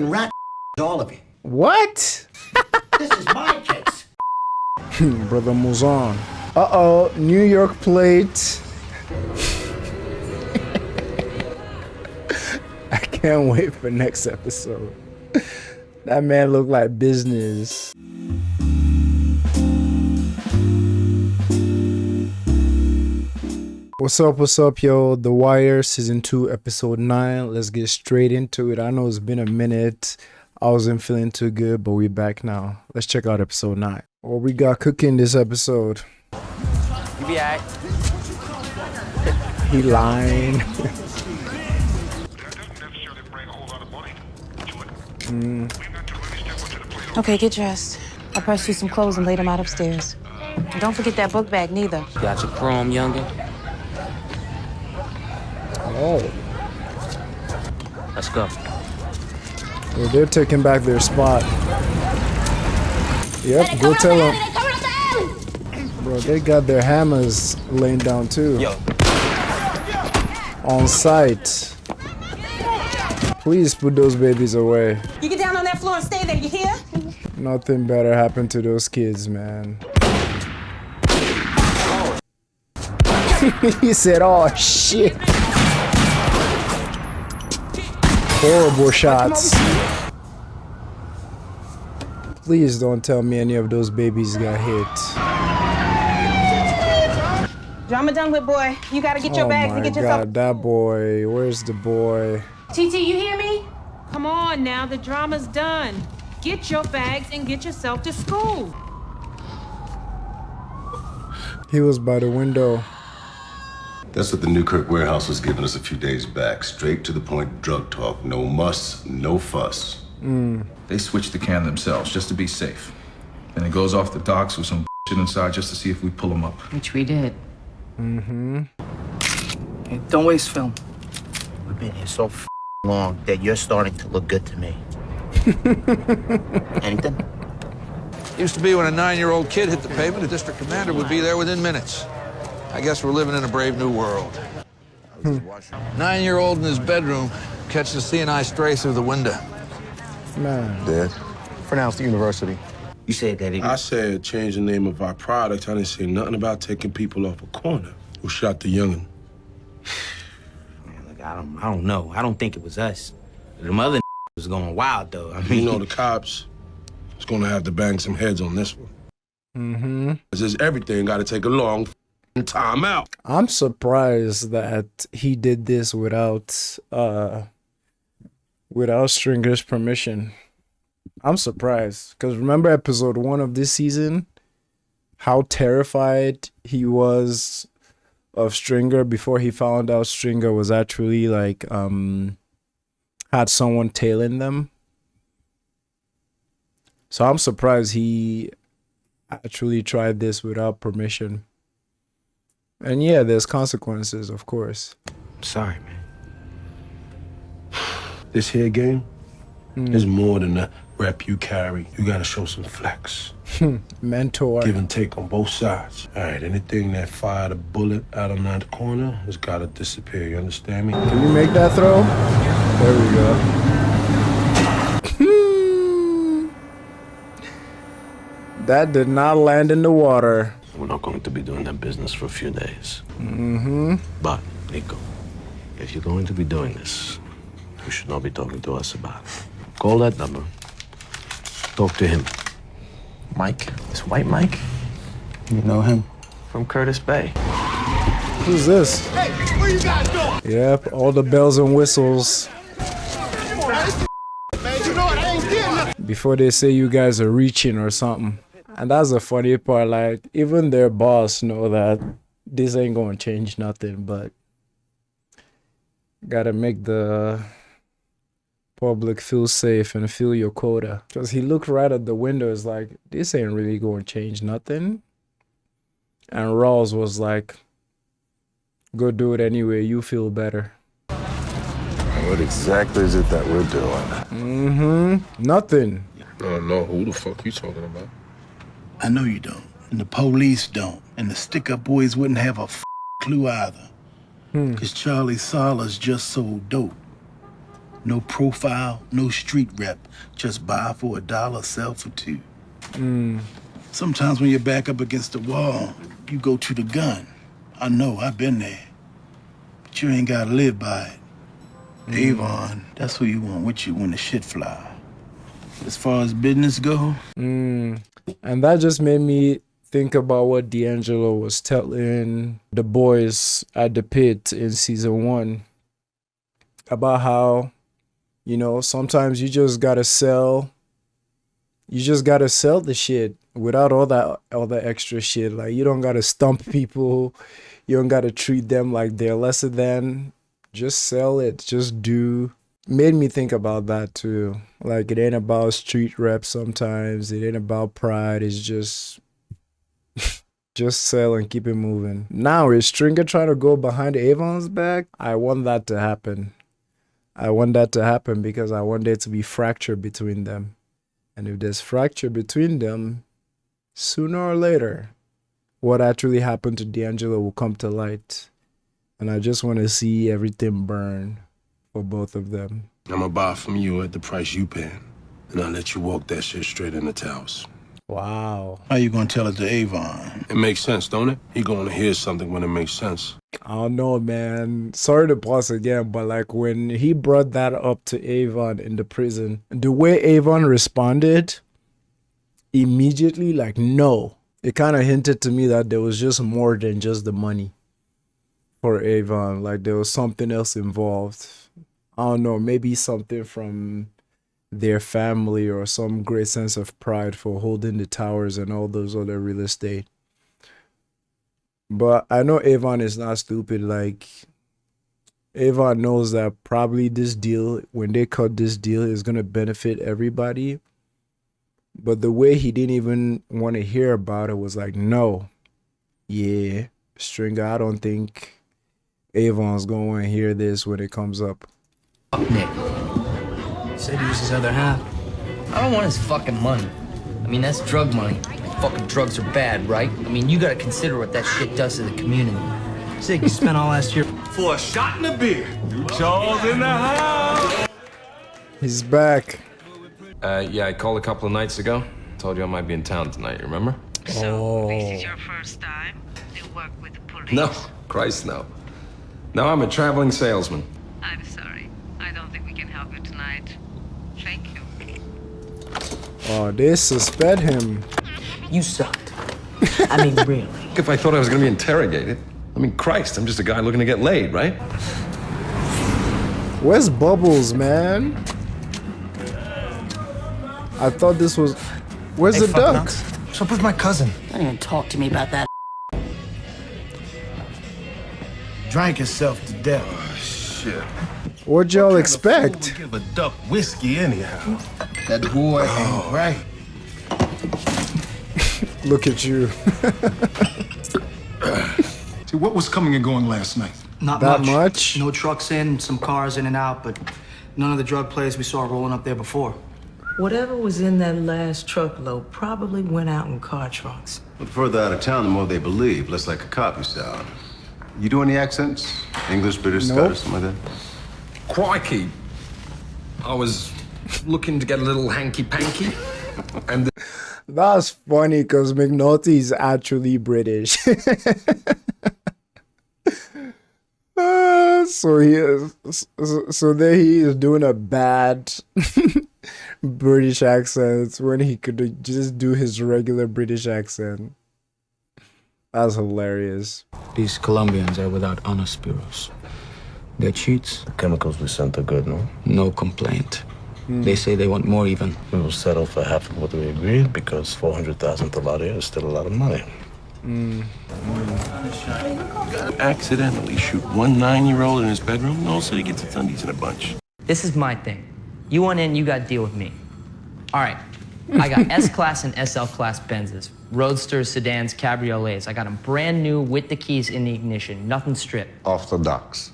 rat all of you. What? This is my case. Brother Muzan. Uh-oh, New York plate. I can't wait for next episode. That man looked like business. What's up, yo? The Wire, Season 2, Episode 9. Let's get straight into it. I know it's been a minute. I wasn't feeling too good, but we're back now. Let's check out Episode 9. What we got cooking this episode? You be alright. He lying. Okay, get dressed. I'll press you some clothes and lay them out upstairs. And don't forget that book bag, neither. Got your chrome, youngin'? Oh. Let's go. Well, they're taking back their spot. Yep, go tell them. Bro, they got their hammers laying down too. Yo. On site. Please put those babies away. You get down on that floor and stay there, you hear? Nothing better happened to those kids, man. He said, oh shit. Horrible shots. Please don't tell me any of those babies got hit. Drama done with, boy. You gotta get your bags and get yourself. Oh my God, that boy. Where's the boy? TT, you hear me? Come on now, the drama's done. Get your bags and get yourself to school. He was by the window. That's what the Newkirk warehouse was giving us a few days back. Straight to the point drug talk. No muss, no fuss. They switched the can themselves just to be safe. And it goes off the docks with some shit inside just to see if we pull them up. Which we did. Hey, don't waste film. We've been here so long that you're starting to look good to me. Anything? Used to be when a 9-year-old kid hit the pavement, the district commander would be there within minutes. I guess we're living in a brave new world. 9-year-old in his bedroom catches a C&I stray through the window. Man. Dad, pronounce the university. You said that I said change the name of our product. I didn't say nothing about taking people off a corner. Who shot the youngin'? Man, look, I don't know. I don't think it was us. The mother was going wild, though. I mean, You know the cops is gonna have to bang some heads on this one. This is everything got to take a long time out. I'm surprised that he did this without Stringer's permission. I'm surprised because remember episode 1 of this season, how terrified he was of Stringer before he found out Stringer was actually like had someone tailing them. So I'm surprised he actually tried this without permission. And yeah, there's consequences, of course. sorry, man. This here game is more than the rep you carry. You gotta show some flex. Mentor. Give and take on both sides. All right, anything that fired a bullet out on that corner has gotta disappear. You understand me? Can you make that throw? There we go. That did not land in the water. We're not going to be doing that business for a few days. But, Nico, if you're going to be doing this, you should not be talking to us about it. Call that number. Talk to him. Mike? This white Mike? You know him? From Curtis Bay. Who's this? Hey, where you guys going? Yep, all the bells and whistles. Man, you know what? I ain't getting nothing. Before they say you guys are reaching or something. And that's the funny part, like, even their boss know that this ain't gonna change nothing, but gotta make the public feel safe and feel your quota. Because he looked right at the window, it's like, this ain't really gonna change nothing. And Rawls was like, go do it anyway, you feel better. What exactly is it that we're doing? Nothing. I don't know. Who the fuck you talking about? I know you don't, and the police don't, and the stick-up boys wouldn't have a clue either. Because Charlie Sala's just sold dope. No profile, no street rep. Just buy for $1, sell for $2. Sometimes when you're back up against the wall, you go to the gun. I know, I've been there. But you ain't gotta live by it. Avon, that's who you want with you when the shit fly. As far as business go. And that just made me think about what D'Angelo was telling the boys at the pit in season 1 about how, you know, sometimes you just gotta sell the shit without all that extra shit. Like, you don't gotta stump people, you don't gotta treat them like they're lesser than. Just sell it, just do. Made me think about that too. Like, it ain't about street rep sometimes, it ain't about pride, it's just sell and keep it moving. Now, is Stringer trying to go behind Avon's back? I want that to happen. I want that to happen because I want there to be fracture between them. And if there's fracture between them, sooner or later, what actually happened to D'Angelo will come to light. And I just want to see everything burn for both of them. I'm gonna buy from you at the price you pay, and I'll let you walk that shit straight in the towels. Wow. How you gonna tell it to Avon? It makes sense, don't it? He gonna hear something when it makes sense. I don't know, man. Sorry to pause again, but like when he brought that up to Avon in the prison, the way Avon responded immediately, like, no. It kind of hinted to me that there was just more than just the money for Avon. Like, there was something else involved. I don't know, maybe something from their family or some great sense of pride for holding the towers and all those other real estate. But I know Avon is not stupid. Like, Avon knows that probably this deal, when they cut this deal, is going to benefit everybody. But the way he didn't even want to hear about it was like, no. Yeah, Stringer, I don't think Avon's going to want to hear this when it comes up. Fuck Nick. Said he was his other half. I don't want his fucking money. I mean, that's drug money. Fucking drugs are bad, right? I mean, you gotta consider what that shit does to the community. Ziggy spent all last year For a shot and a beer. Charles in the house. He's back. Yeah, I called a couple of nights ago. Told you I might be in town tonight, you remember? So, this is your first time to work with the police? No, Christ, no. No, I'm a traveling salesman. I'm sorry. I don't think we can help you tonight. Thank you. Oh, they suspect him. You sucked. I mean, really. If I thought I was gonna be interrogated. I mean, Christ, I'm just a guy looking to get laid, right? Where's Bubbles, man? I thought this was... Where's the duck? What's up with my cousin? Don't even talk to me about that. Drank himself to death. Oh, shit. What'd y'all expect? Give a duck whiskey anyhow. That boy ain't right. Look at you. See, what was coming and going last night? Not That much? No trucks in, some cars in and out, but none of the drug players we saw rolling up there before. Whatever was in that last truckload probably went out in car trunks. The further out of town, the more they believe, less like a cop you sound. You do any accents? English, British, Nope. Scottish, something like that? Crikey. I was looking to get a little hanky-panky. And That's funny because McNulty is actually British. So he is. So there he is doing a bad British accent when he could just do his regular British accent. That's hilarious. These Colombians are without honor, Spiros. They're cheats. The chemicals we sent are good, no? No complaint. They say they want more even. We will settle for half of what we agreed because 400,000 Talaria is still a lot of money. Accidentally shoot one 9-year-old in his bedroom, and all of a sudden he gets his undies in a bunch. This is my thing. You want in, you got to deal with me. All right. I got S-Class and SL-Class Benzes, Roadsters, sedans, cabriolets. I got them brand new with the keys in the ignition. Nothing stripped. Off the docks.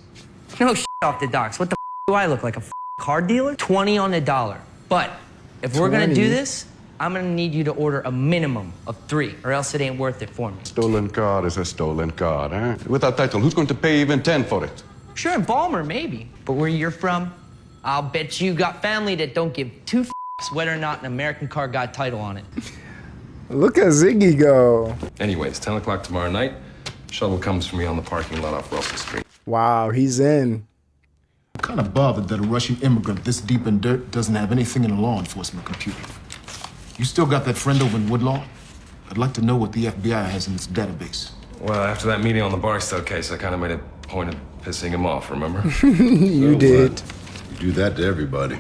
No shit off the docks. What the do I look like, a car dealer? 20 on the dollar. But if we're going to do this, I'm going to need you to order a minimum of 3, or else it ain't worth it for me. Stolen car is a stolen car, eh? Without title, who's going to pay even 10 for it? Sure, in Baltimore, maybe. But where you're from, I'll bet you got family that don't give two f***s whether or not an American car got title on it. Look at Ziggy go. Anyways, 10 o'clock tomorrow night. Shuttle comes for me on the parking lot off Russell Street. Wow, he's in. I'm kind of bothered that a Russian immigrant this deep in dirt doesn't have anything in a law enforcement computer. You still got that friend over in Woodlawn? I'd like to know what the FBI has in its database. Well, after that meeting on the Barstow case, I kind of made a point of pissing him off, remember? You did. You do that to everybody.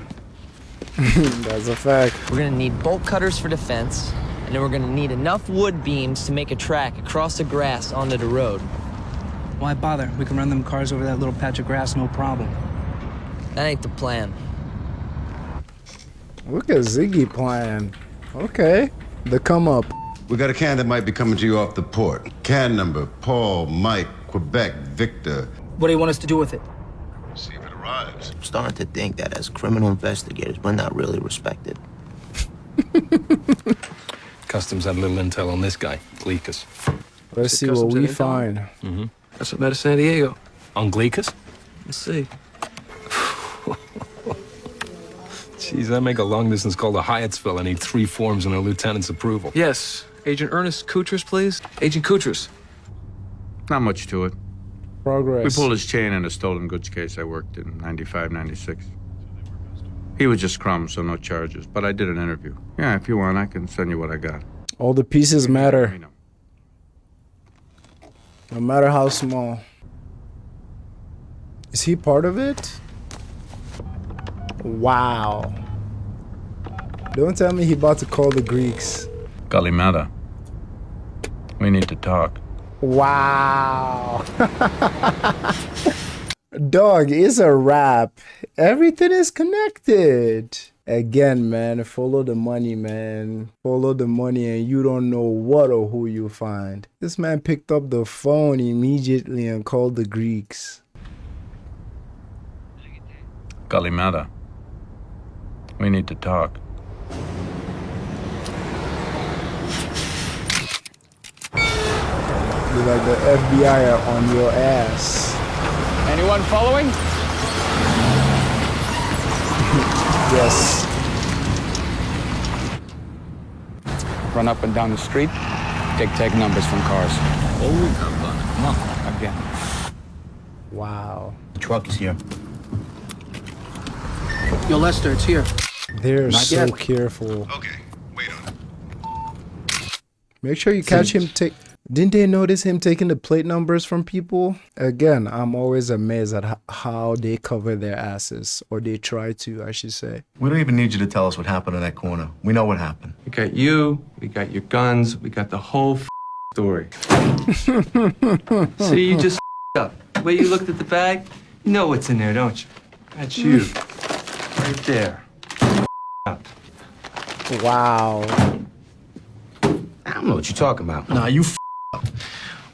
That's a fact. We're gonna need bolt cutters for the fence, and then we're gonna need enough wood beams to make a track across the grass onto the road. Why bother? We can run them cars over that little patch of grass, no problem. That ain't the plan. Look at Ziggy playing. Okay. The come up. We got a can that might be coming to you off the port. Can number, Paul, Mike, Quebec, Victor. What do you want us to do with it? See if it arrives. I'm starting to think that as criminal investigators, we're not really respected. Customs had a little intel on this guy, Gleekus. Let's see what we find. Mm-hmm. That's what out of San Diego. On Gleekus? Let's see. Jeez, I make a long-distance call to Hyattsville. I need 3 forms and a lieutenant's approval. Yes. Agent Ernest Kutras, please. Agent Kutras. Not much to it. Progress. We pulled his chain in a stolen goods case I worked in 95, 96. He was just crumbs, so no charges. But I did an interview. Yeah, if you want, I can send you what I got. All the pieces matter. No matter how small. Is he part of it? Wow. Don't tell me he about to call the Greeks. Kalimata. We need to talk. Wow. Dog, it's a wrap. Everything is connected. Again, man, follow the money, man. Follow the money and you don't know what or who you find. This man picked up the phone immediately and called the Greeks. Kalimata. We need to talk. Be like the FBI are on your ass. Anyone following? Yes. Run up and down the street. Take numbers from cars. Oh, come on. Again. Wow. The truck is here. Yo, Lester, it's here. They're Not so yet. careful. Okay, wait on it. Make sure you catch him take. Didn't they notice him taking the plate numbers from people? Again, I'm always amazed at how they cover their asses, or they try to, I should say. We don't even need you to tell us what happened in that corner. We know what happened. We got you, we got your guns, we got the whole story. See, you just up. The way you looked at the bag, you know what's in there, don't you? That's you. Right there. Up. Wow. I don't know what you're talking about. Nah, you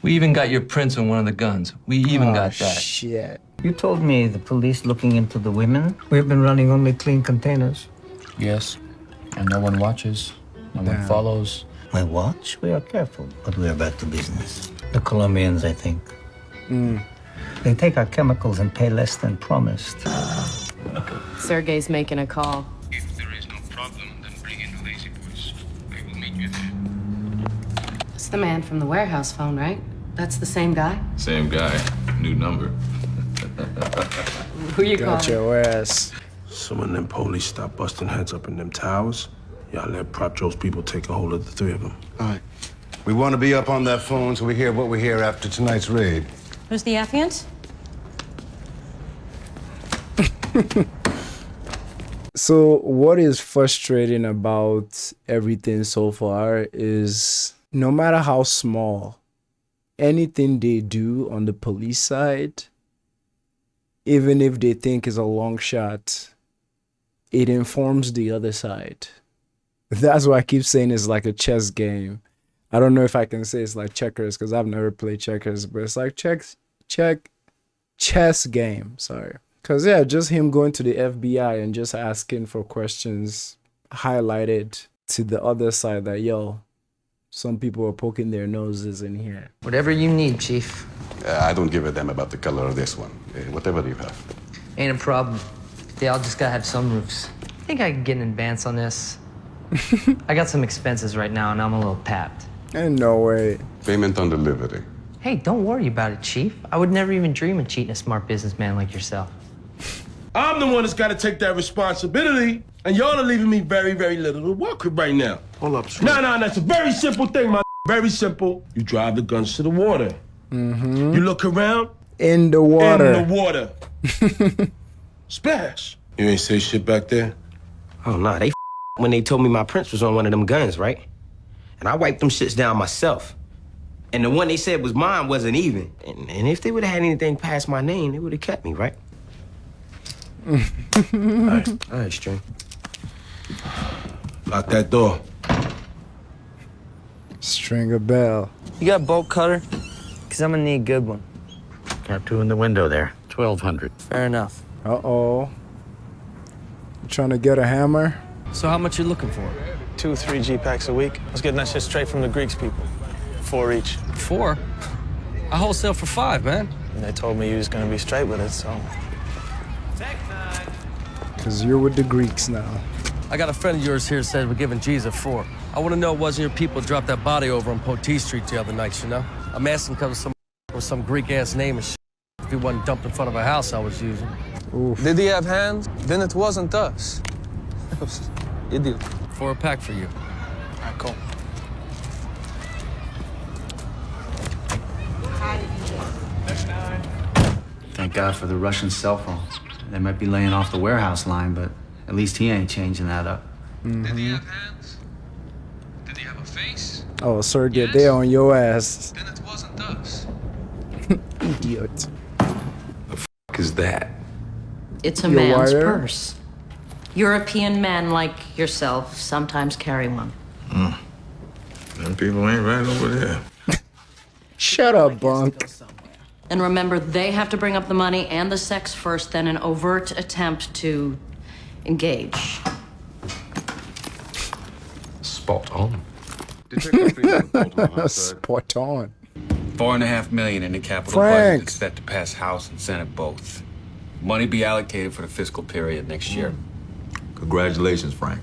We even got your prints on one of the guns. We even got that. Shit. You told me the police looking into the women. We've been running only clean containers. Yes. And no one watches. No one follows. We watch, we are careful, but we are back to business. The Colombians, I think. They take our chemicals and pay less than promised. Sergey's making a call. If there is no problem, then bring in the lazy boys. They will meet you there. It's the man from the warehouse phone, right? That's the same guy? Same guy, new number. Who you Got calling? your ass. Some of them police stop busting heads up in them towers. Y'all let Prop Joe's people take a hold of the 3 of them. All right. We want to be up on that phone so we hear what we hear after tonight's raid. Who's the affiant? So what is frustrating about everything so far is no matter how small, anything they do on the police side, even if they think is a long shot, it informs the other side. That's why I keep saying it's like a chess game. I don't know if I can say it's like checkers because I've never played checkers, but it's like chess game. Sorry. Because, yeah, just him going to the FBI and just asking for questions highlighted to the other side that, yo, some people are poking their noses in here. Whatever you need, Chief. I don't give a damn about the color of this one. Whatever you have. Ain't a problem. They all just gotta have sunroofs. I think I could get an advance on this. I got some expenses right now, and I'm a little tapped. Ain't no way. Payment on delivery. Hey, don't worry about it, Chief. I would never even dream of cheating a smart businessman like yourself. I'm the one that's got to take that responsibility, and y'all are leaving me very, very little to work with right now. Hold up, No, that's a very simple thing, my very simple. You drive the guns to the water. Mm-hmm. You look around. In the water. In the water. Splash. You ain't say shit back there? Oh, no, they when they told me my prints was on one of them guns, right? And I wiped them shits down myself. And the one they said was mine wasn't even. And if they would have had anything past my name, they would have kept me, right? All right, String. Lock that door. String a bell. You got a bolt cutter? Because I'm gonna need a good one. Got two in the window there. 1,200. Fair enough. Uh-oh. You trying to get a hammer? So how much you looking for? 2 3 G-packs a week. I was getting that shit straight from the Greeks people. 4 each. 4? I wholesale for 5, man. And they told me you was gonna be straight with it, so. Because you're with the Greeks now. I got a friend of yours here said we're giving G's a 4. I want to know it wasn't your people dropped that body over on Poteet Street the other night, you know? I'm asking because of some Greek-ass name and shit. If he wasn't dumped in front of a house I was using. Oof. Did he have hands? Then it wasn't us. It was idiot. 4 a pack for you. All right, cool. Thank God for the Russian cell phones. They might be laying off the warehouse line, but at least he ain't changing that up. Mm-hmm. Did he have hands? Did he have a face? Oh, sir, get there on your ass. Then it wasn't us. Idiot. Is that? It's a Your man's wire? purse. European men like yourself sometimes carry one. Them people ain't right over there. Shut up, Bunk. And remember, they have to bring up the money and the sex first, then an overt attempt to engage. Spot on. Spot on. $4.5 million in the capital Frank. budget is set to pass House and Senate both. Money be allocated for the fiscal period next year. Congratulations, Frank.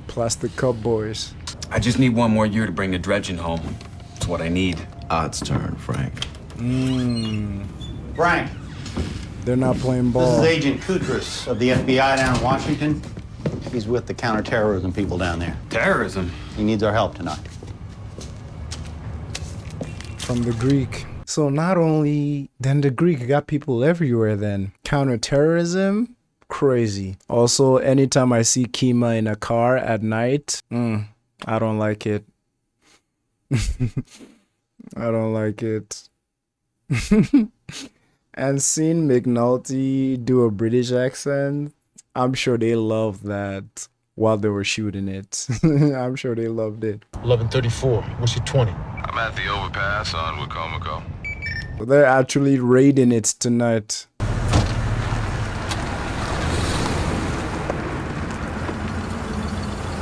Plastic Cup Boys. I just need 1 more year to bring the dredging home. It's what I need. Odds turn, Frank. Frank, They're not playing this ball. is Agent Kutras of the FBI down in Washington. He's with the counterterrorism people down there. Terrorism? He needs our help tonight. From the Greek. So not only then the Greek got people everywhere then. Counterterrorism, crazy. Also, anytime I see Kima in a car at night, I don't like it. I don't like it. And seeing McNulty do a British accent, I'm sure they loved that while they were shooting it. I'm sure they loved it. 11:34. What's your 20? I'm at the overpass on Wicomico. They're actually raiding it tonight.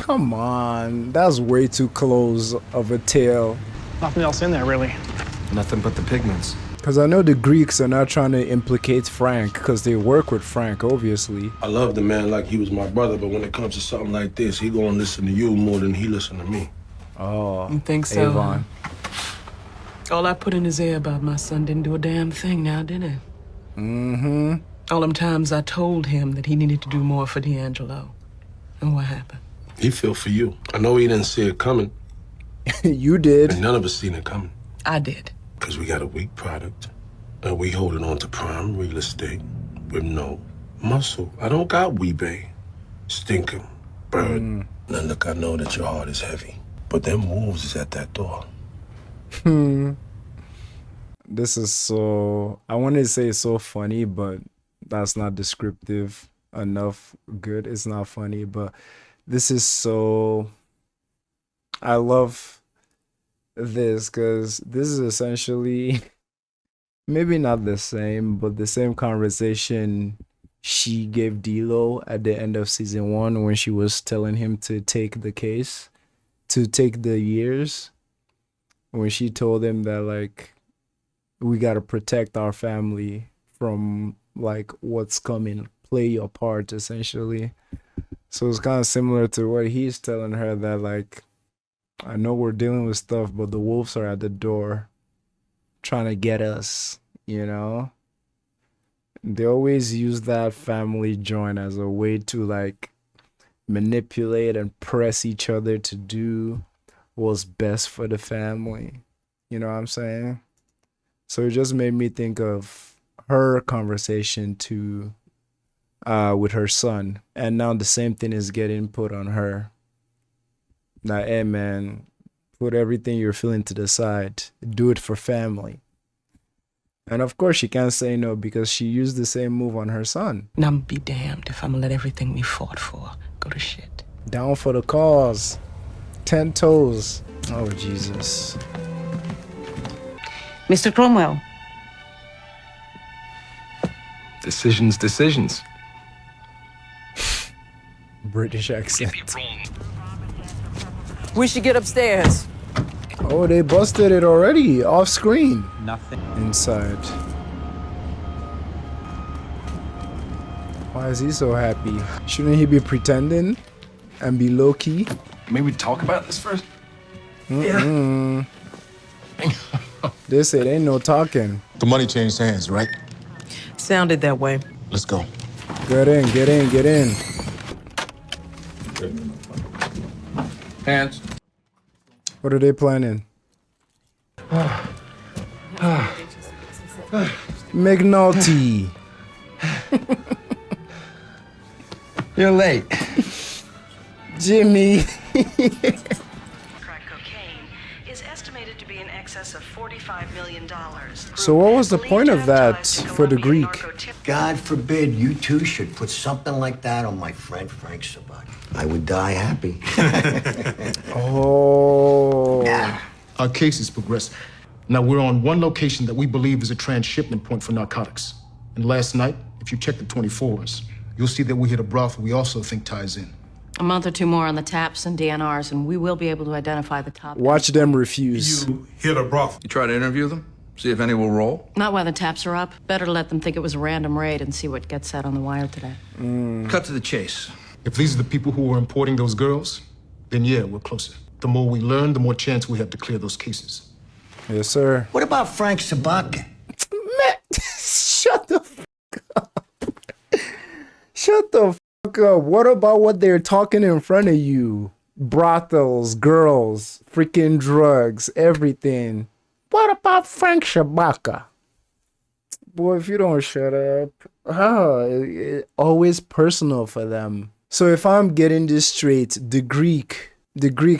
Come on, that's way too close of a tale. Nothing else in there, really. Nothing but the pigments. Because I know the Greeks are not trying to implicate Frank because they work with Frank, obviously. I love the man like he was my brother, but when it comes to something like this, he gonna listen to you more than he listen to me. Oh, You think so? Avon. All I put in his ear about my son didn't do a damn thing now, did it? Mm-hmm. All them times I told him that he needed to do more for D'Angelo. And what happened? He feel for you. I know he didn't see it coming. You did. And none of us seen it coming. I did. Because we got a weak product. And we holding on to prime real estate with no muscle. I don't got Weebay. Stinking. Bird. Now look, I know that your heart is heavy. But them wolves is at that door. This is so, I want to say so funny, but that's not descriptive enough. Good, it's not funny, but this is so, I love this because this is essentially maybe not the same, but the same conversation she gave D'Lo at the end of season 1 when she was telling him to take the case, to take the years, when she told him that like we got to protect our family from like what's coming. Play your part essentially. So it's kind of similar to what he's telling her, that like, I know we're dealing with stuff, but the wolves are at the door trying to get us, you know? They always use that family joint as a way to like manipulate and press each other to do what's best for the family. You know what I'm saying? So it just made me think of her conversation to with her son, and now the same thing is getting put on her. Now, hey man, put everything you're feeling to the side. Do it for family. And of course she can't say no because she used the same move on her son. Now I'm be damned if I'm gonna let everything we fought for go to shit. Down for the cause. 10 toes. Oh Jesus. Mr. Cromwell. Decisions. British accent. We should get upstairs. Oh, they busted it already off screen. Nothing. Inside. Why is he so happy? Shouldn't he be pretending and be low key? Maybe talk about this first. Mm-mm. They said ain't no talking. The money changed hands, right? Sounded that way. Let's go. Get in. Hands. What are they planning? McNulty. You're late. Jimmy. Crack cocaine is estimated to be in excess of $45 million. So what was the point of that for the Greek? God forbid you two should put something like that on my friend Frank Sabak. I would die happy. Oh. Our case is progressing. Now we're on one location that we believe is a transshipment point for narcotics. And last night, if you check the 24s, you'll see that we hit a brothel we also think ties in. A month or two more on the taps and DNRs, and we will be able to identify the top. Watch them refuse. You hit a brothel. You try to interview them? See if any will roll? Not while the taps are up. Better to let them think it was a random raid and see what gets said on the wire today. Cut to the chase. If these are the people who were importing those girls, then yeah, we're closer. The more we learn, the more chance we have to clear those cases. Yes, sir. What about Frank Sabak? Man, shut the fuck up. Shut the fuck up. What about what they're talking in front of you? Brothels, girls, freaking drugs, everything. What about Frank Shabaka? Boy, if you don't shut up. Always personal for them. So if I'm getting this straight, the Greek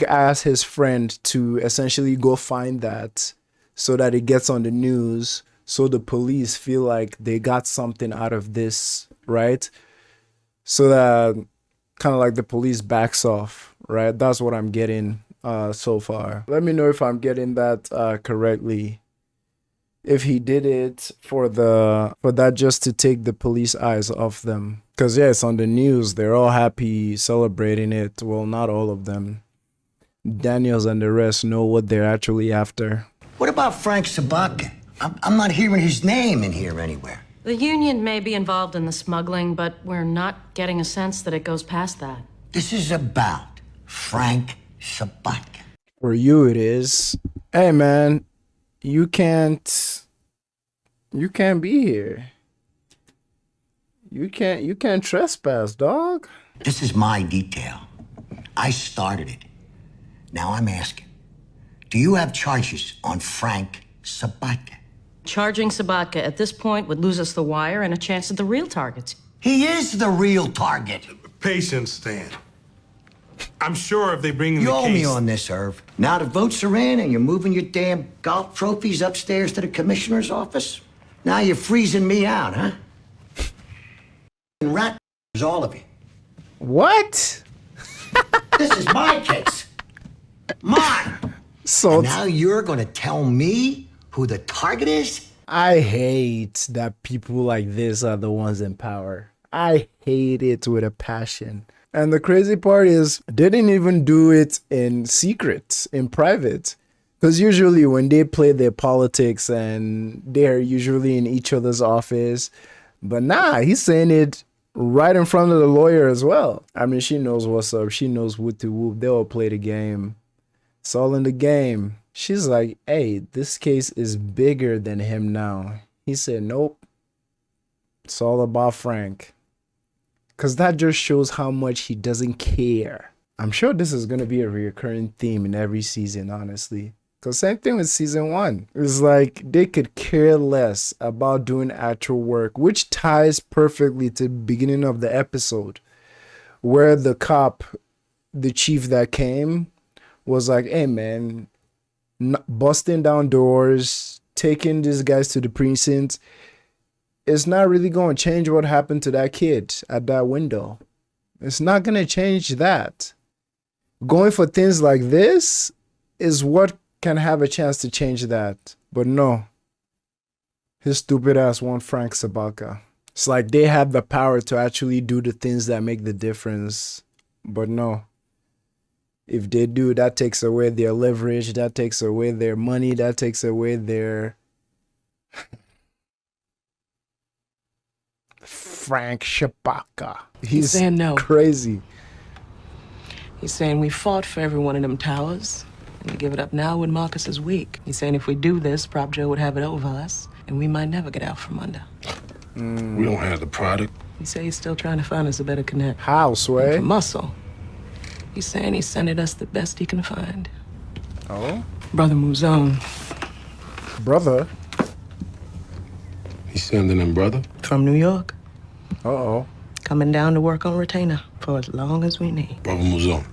asked his friend to essentially go find that so that it gets on the news, so the police feel like they got something out of this, right? So that kind of like the police backs off, right? That's what I'm getting so far. Let me know if I'm getting that correctly. If he did it for that just to take the police eyes off them. Because yeah, it's on the news. They're all happy celebrating it. Well, not all of them. Daniels and the rest know what they're actually after. What about Frank Sabak? I'm not hearing his name in here anywhere. The union may be involved in the smuggling, but we're not getting a sense that it goes past that. This is about Frank Sabak. For you it is. Hey man, you can't be here. You can't trespass, dog. This is my detail. I started it. Now I'm asking, do you have charges on Frank Sabak? Charging Sabatka at this point would lose us the wire and a chance at the real targets. He is the real target. Patience, Stan. I'm sure if they bring in You the owe case... me on this, Irv. Now the votes are in and you're moving your damn golf trophies upstairs to the commissioner's office. Now you're freezing me out, huh? Rat all of you. What? This is my case. Mine. So and now you're gonna tell me who the target is? I hate that people like this are the ones in power. I hate it with a passion. And the crazy part is, they didn't even do it in secret, in private. Because usually when they play their politics and they're usually in each other's office. But nah, he's saying it right in front of the lawyer as well. I mean, she knows what's up. She knows what to whoop. They all play the game. It's all in the game. She's like, hey, this case is bigger than him now. He said, nope. It's all about Frank. Because that just shows how much he doesn't care. I'm sure this is going to be a recurring theme in every season, honestly. Because same thing with season 1. It's like they could care less about doing actual work, which ties perfectly to the beginning of the episode, where the cop, the chief that came, was like, hey man, busting down doors, taking these guys to the precinct, it's not really going to change what happened to that kid at that window. It's not going to change that. Going for things like this is what can have a chance to change that. But no. His stupid ass want Frank Sabaka. It's like they have the power to actually do the things that make the difference. But no. If they do, that takes away their leverage. That takes away their money. That takes away their... Frank Shabaka. He's saying no. Crazy. He's saying we fought for every one of them towers, and to give it up now when Marcus is weak. He's saying if we do this, Prop Joe would have it over us, and we might never get out from under. We don't have the product. He say he's still trying to find us a better connect. How, Sway? Muscle. He's saying he's sending us the best he can find. Oh? Brother Mouzon. Brother? He's sending him brother? From New York. Uh-oh. Coming down to work on retainer for as long as we need. Brother Mouzon.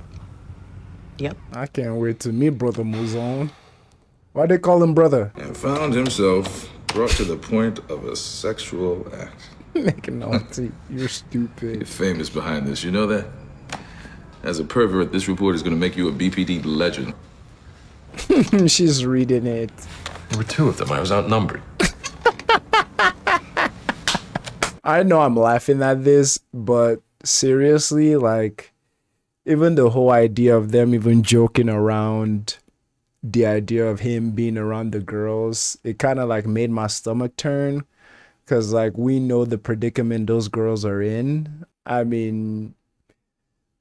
Yep. I can't wait to meet Brother Mouzon. Why they call him brother? And found himself brought to the point of a sexual act. Making naughty. You're stupid. You're famous behind this, you know that? As a pervert, this report is going to make you a BPD legend. She's reading it. There were 2 of them. I was outnumbered. I know I'm laughing at this, but seriously, like, even the whole idea of them even joking around the idea of him being around the girls, it kind of like made my stomach turn. Because, like, we know the predicament those girls are in. I mean,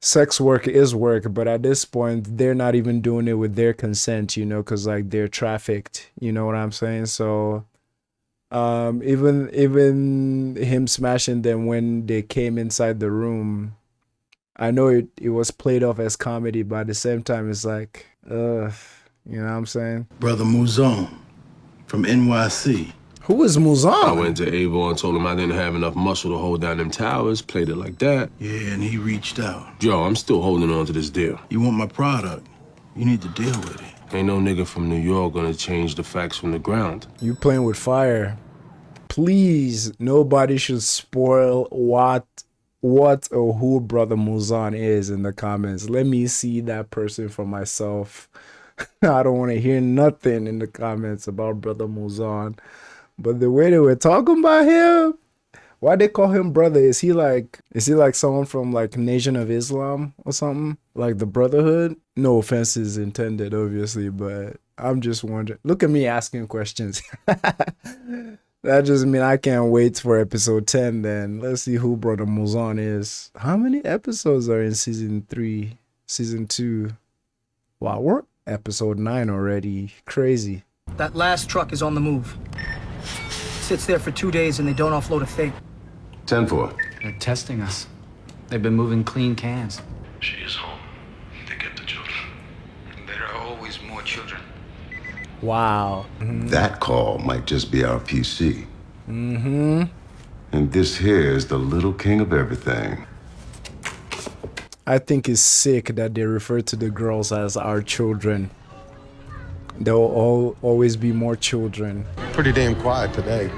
sex work is work, but at this point, they're not even doing it with their consent, you know, because, like, they're trafficked. You know what I'm saying? So... even him smashing them when they came inside the room, I know it was played off as comedy, but at the same time, it's like, you know what I'm saying? Brother Mouzon from NYC. Who is Mouzon? I went to Abel and told him I didn't have enough muscle to hold down them towers, played it like that. Yeah, and he reached out. Joe, I'm still holding on to this deal. You want my product? You need to deal with it. Ain't no nigga from New York gonna change the facts from the ground. You playing with fire. Please, nobody should spoil what or who Brother Mouzon is in the comments. Let me see that person for myself. I don't want to hear nothing in the comments about Brother Mouzon. But the way they were talking about him, why they call him brother? Is he like someone from like Nation of Islam or something? Like the Brotherhood? No offenses intended, obviously, but I'm just wondering. Look at me asking questions. That just means I can't wait for episode 10 then. Let's see who Brother Mouzon is. How many episodes are in season 3? Season 2? Wow, we're episode 9 already. Crazy. That last truck is on the move. Sits there for 2 days and they don't offload a thing. 10-4. They're testing us. They've been moving clean cans. She is home. They get the children. There are always more children. Wow. That call might just be our PC. Mm-hmm. And this here is the little king of everything. I think it's sick that they refer to the girls as our children. There will always be more children. Pretty damn quiet today.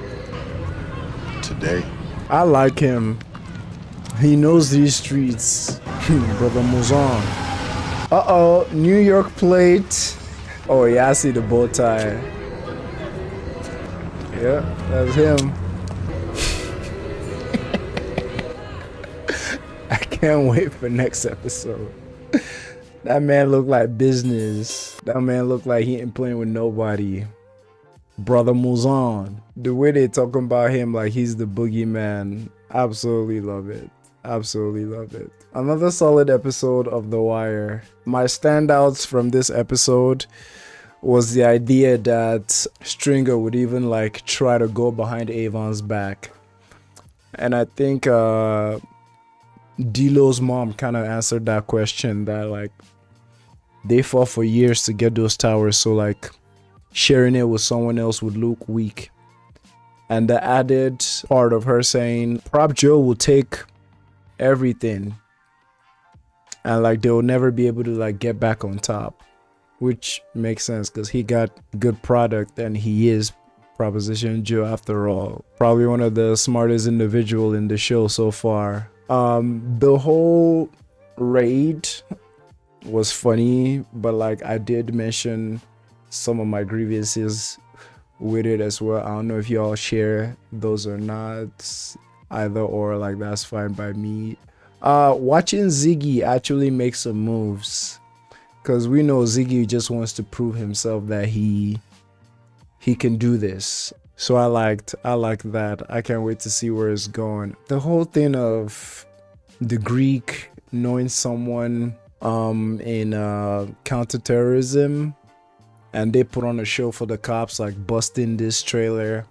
I like him. He knows these streets. Brother Mouzon. Uh-oh, New York plate. Oh yeah, I see the bow tie. Yeah, that's him. I can't wait for next episode. That man looked like business. That man looked like he ain't playing with nobody. Brother Muzan. The way they talking about him like he's the boogeyman. Absolutely love it. Absolutely love it. Another solid episode of The Wire. My standouts from this episode was the idea that Stringer would even like try to go behind Avon's back. And I think D'Lo's mom kind of answered that question, that like they fought for years to get those towers, so like sharing it with someone else would look weak. And the added part of her saying Prop Joe will take everything and like they will never be able to like get back on top, which makes sense because he got good product and he is Proposition Joe after all. Probably one of the smartest individual in the show so far. The whole raid was funny, but like I did mention some of my grievances with it as well. I don't know if y'all share those or not. Either or, like that's fine by me. Watching Ziggy actually make some moves, because we know Ziggy just wants to prove himself that he can do this. So I liked that. I can't wait to see where it's going. The whole thing of the Greek knowing someone in counterterrorism, and they put on a show for the cops, like busting this trailer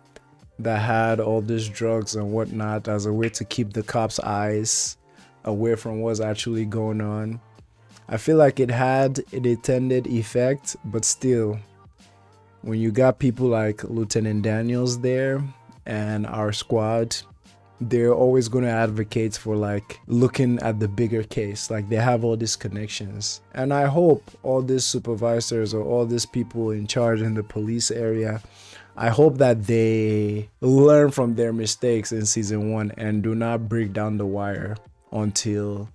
that had all these drugs and whatnot as a way to keep the cops' eyes away from what's actually going on. I feel like it had an intended effect, but still, when you got people like Lieutenant Daniels there and our squad, they're always going to advocate for like looking at the bigger case. Like they have all these connections, and I hope all these supervisors or all these people in charge in the police area, I hope that they learn from their mistakes in season 1 and do not break down the wire until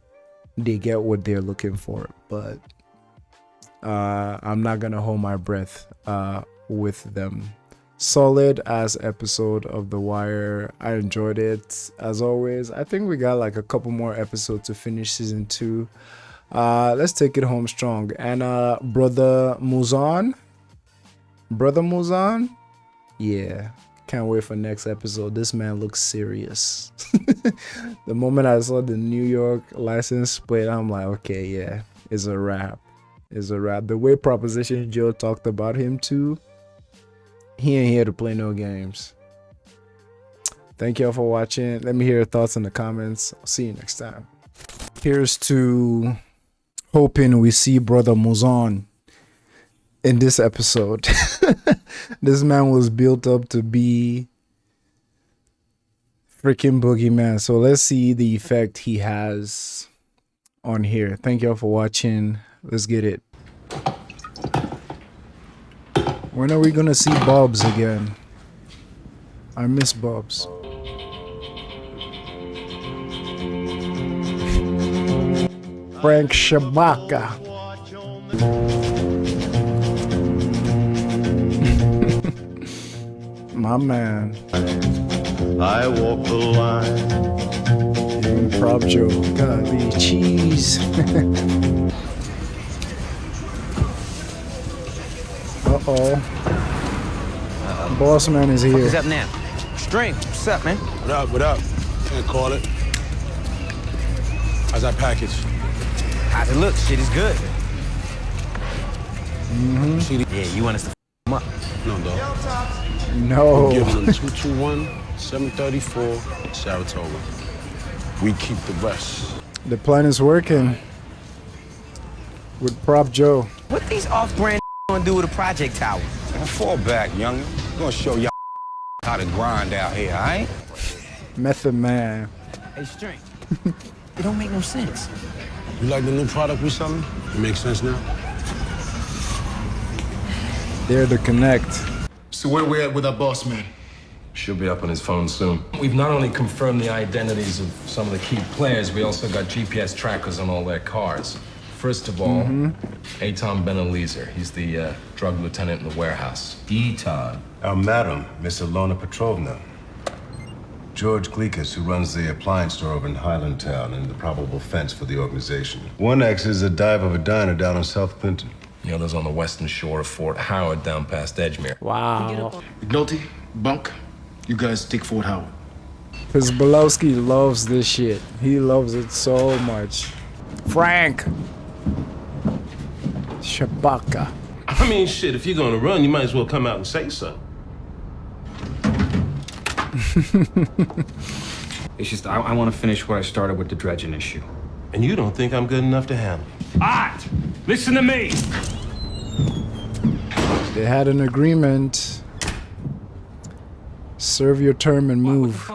they get what they're looking for. But I'm not gonna hold my breath with them. Solid as episode of The Wire. I enjoyed it as always. I think we got like a couple more episodes to finish season 2. Let's take it home strong. And brother Muzan, yeah, can't wait for next episode. This man looks serious. The moment I saw the New York license plate, I'm like, okay, yeah, it's a wrap. It's a wrap. The way Proposition Joe talked about him too, he ain't here to play no games. Thank y'all for watching. Let me hear your thoughts in the comments. I'll see you next time. Here's to hoping we see brother Muzan in this episode. This man was built up to be freaking boogeyman. So let's see the effect he has on here. Thank y'all for watching. Let's get it. When are we gonna see Bobs again? I miss Bobs. Frank Shabaka. My man. I walk the line. Prop Joe. Golly, cheese. Uh-oh. Boss man is here. What's up now? String, what's up, man? What up, what up? Can't call it. How's that package? How's it look? Shit is good. Mm-hmm. Yeah, you want us to f him up? No, dog. No. I'm giving them 221, 734, Saratoga. We keep the rest. The plan is working. With Prop Joe. What these off-brand gonna do with a project tower? Fall back, youngin'. We're gonna show y'all how to grind out here, all right? Method man. Hey, String. It don't make no sense. You like the new product we selling? It makes sense now? There to connect. So where we at with our boss man? Should be up on his phone soon. We've not only confirmed the identities of some of the key players, we also got GPS trackers on all their cars. First of all, Eitan Ben-Eliezer. He's the drug lieutenant in the warehouse. Eitan. Madam, Miss Ilona Petrovna. George Gleekus, who runs the appliance store over in Highlandtown, and the probable fence for the organization. One X is a dive of a diner down in South Clinton. The other's on the western shore of Fort Howard down past Edgemere. Wow. McNulty, Bunk, you guys take Fort Howard. Because Belowski loves this shit. He loves it so much. Frank! Shabaka. I mean, shit, if you're gonna run, you might as well come out and say so. It's just, I want to finish what I started with the dredging issue. And you don't think I'm good enough to handle it? Art! Listen to me! They had an agreement. Serve your term and move.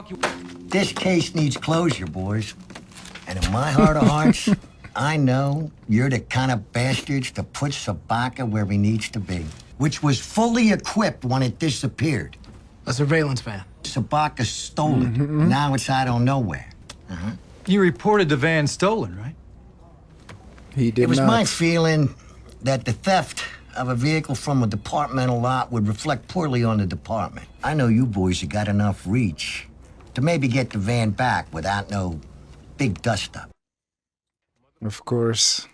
This case needs closure, boys. And in my heart of hearts, I know you're the kind of bastards to put Sabaka where he needs to be, which was fully equipped when it disappeared. A surveillance van. Sabaka stole it. Now it's out of nowhere. You reported the van stolen, right? He did It was not. my feeling that the theft of a vehicle from a departmental lot would reflect poorly on the department. I know you boys have got enough reach to maybe get the van back without no big dust-up. Of course.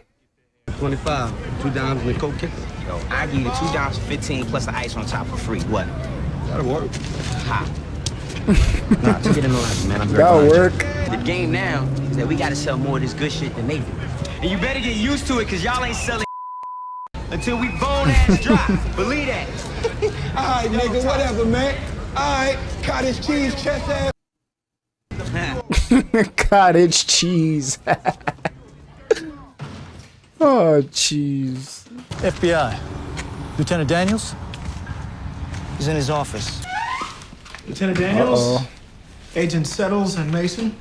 25, 2 dimes and a coke kicker. Yo, I give you the 2 dimes for 15 plus the ice on top for free. What? That'll work. Ha. Nah, take it in the line, man. I'm very That'll behind work. you. The game now is that we gotta sell more of this good shit than they do. And you better get used to it, cause y'all ain't selling until we bone ass dry. Believe that. All right, nigga, whatever, man. All right, cottage cheese, chest ass. Cottage cheese. Oh, jeez. FBI. Lieutenant Daniels? He's in his office. Lieutenant Daniels, Uh-oh. Agent Settles and Mason.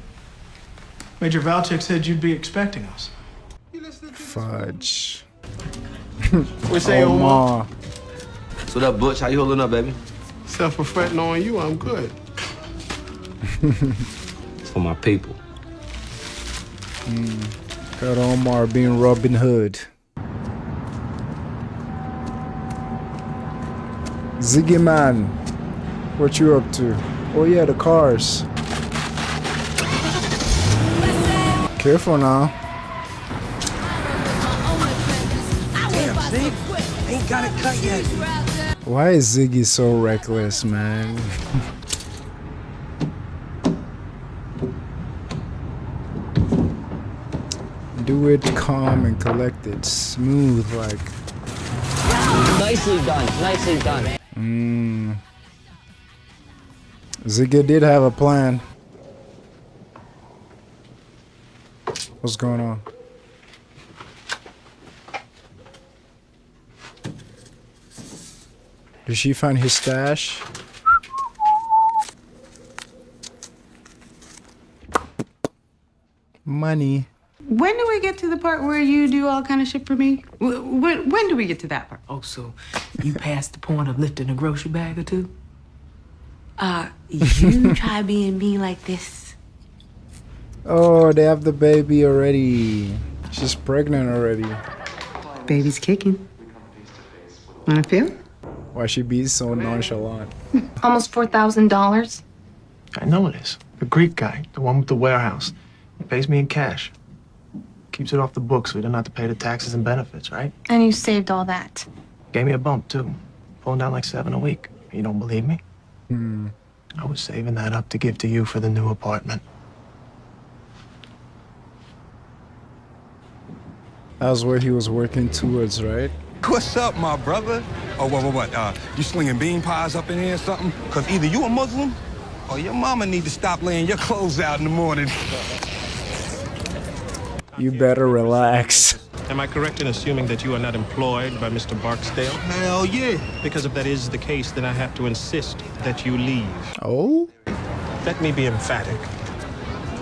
Major Valchek said you'd be expecting us. Fudge. We say, Omar. So that Butch, how you holding up, baby? Self-reflecting on you, I'm good. It's for my people. Got Omar being Robin Hood. Ziggy man, what you up to? Oh yeah, the cars. Careful now. Damn, Zig. Ain't got it cut yet. Why is Ziggy so reckless, man? Do it calm and collected, smooth like. Nicely done. Nicely done. Ziggy did have a plan. What's going on? Did she find his stash? Money. When do we get to the part where you do all kind of shit for me? When do we get to that part? Oh, so you passed the point of lifting a grocery bag or two? You try being me like this. Oh, they have the baby already. She's pregnant already. Baby's kicking. Wanna feel? Why she be so nonchalant? Almost $4,000. I know it is. The Greek guy, the one with the warehouse. He pays me in cash. Keeps it off the books so we don't have to pay the taxes and benefits, right? And you saved all that. Gave me a bump, too. Pulling down like 7 a week. You don't believe me? I was saving that up to give to you for the new apartment. That was where he was working towards, right? What's up, my brother? Oh, what? You slinging bean pies up in here or something? Because either you a Muslim or your mama need to stop laying your clothes out in the morning. You better relax. Am I correct in assuming that you are not employed by Mr. Barksdale? Hell yeah. Because if that is the case, then I have to insist that you leave. Oh? Let me be emphatic.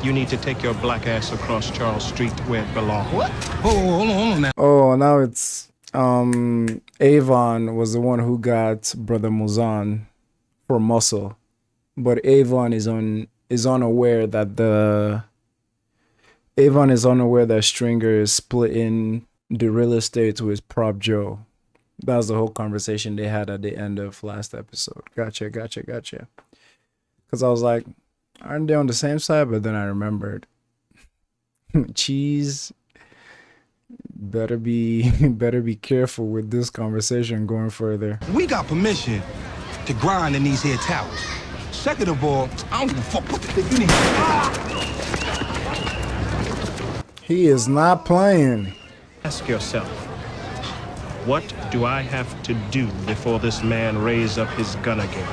You need to take your black ass across Charles Street where it belongs. What? Hold on now. Oh, now it's Avon was the one who got Brother Muzan for muscle, but Avon is unaware that Stringer is splitting the real estate with Prop Joe. That was the whole conversation they had at the end of last episode. Gotcha. Because I was like, Aren't they on the same side? But then I remembered. Cheese. Better be careful with this conversation going further. We got permission to grind in these here towers. Second of all, I don't give a fuck what the fuck you need. He is not playing. Ask yourself, what do I have to do before this man raise up his gun again?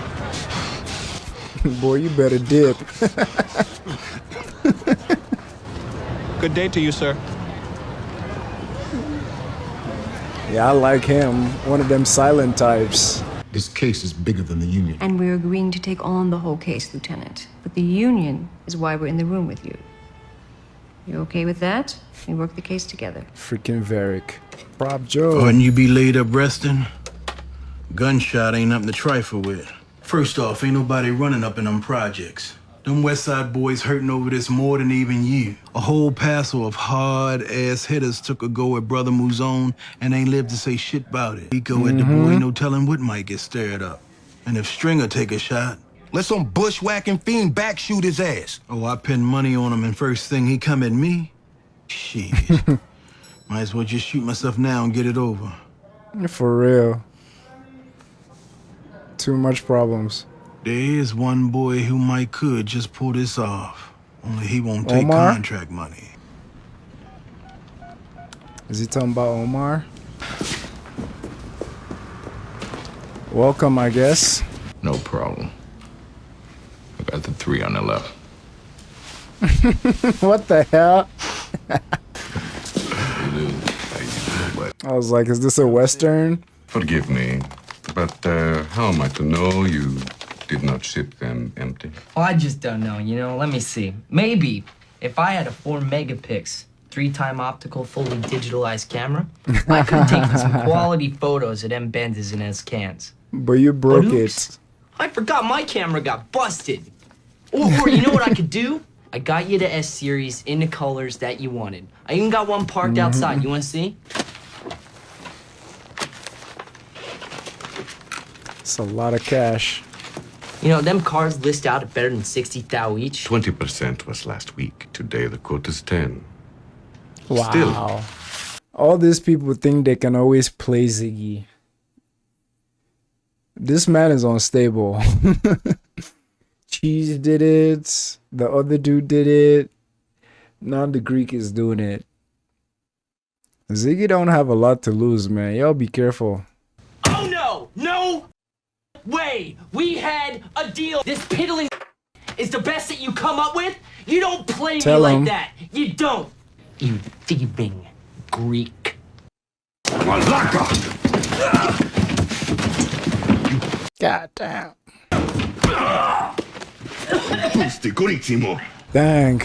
Boy, you better dip. Good day to you, sir. Yeah, I like him. One of them silent types. This case is bigger than the union. And we're agreeing to take on the whole case, Lieutenant. But the union is why we're in the room with you. You okay with that? We work the case together. Freaking Varric. Prop Joe. Oughtn't you be laid up resting? Gunshot ain't nothing to trifle with. First off, ain't nobody running up in them projects. Them West Side boys hurting over this more than even you. A whole passel of hard-ass hitters took a go at Brother Mouzone and ain't lived to say shit about it. He go at the boy, no telling what might get stirred up. And if Stringer take a shot, let some bushwhacking fiend back shoot his ass. Oh, I pinned money on him and first thing he come at me? Shit. Might as well just shoot myself now and get it over. For real. Too much problems. There is one boy who could just pull this off. Only he won't take Omar? contract money. Is he talking about Omar? Welcome, I guess. No problem. I got the 3 on the left. What the hell? I was like, is this a Western? Forgive me, but how am I to know you did not ship them empty? Oh, I just don't know, you know? Let me see. Maybe if I had a 4 megapix, 3-time optical, fully digitalized camera, I could have taken some quality photos of them benders in his cans. But you broke But oops, it. I forgot my camera got busted. Or you know what I could do? I got you the S series in the colors that you wanted. I even got one parked outside. You want to see? It's a lot of cash. You know, them cars list out at better than 60,000 each. 20% was last week. Today the quote is 10. Wow. Still. All these people think they can always play Ziggy. This man is unstable. Cheese did it. The other dude did it. Now the Greek is doing it. Ziggy don't have a lot to lose, man. Y'all be careful. Oh, no! No way! We had a deal. This piddling is the best that you come up with? You don't play Tell me like him. that. You don't. You thieving Greek. God damn. Dang.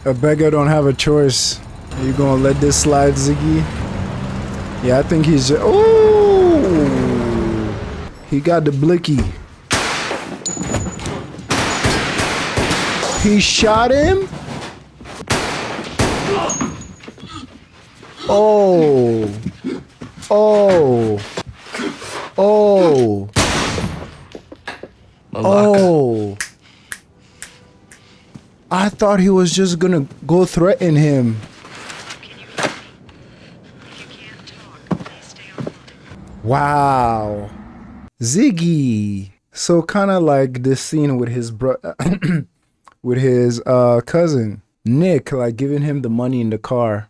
A beggar don't have a choice. Are you gonna let this slide, Ziggy? Yeah, I think he's just... Ooh! He got the blicky. He shot him? Oh. Oh. Oh. Oh. I thought he was just gonna go threaten him. Wow. Ziggy. So kind of like this scene with his with his cousin Nick, like giving him the money in the car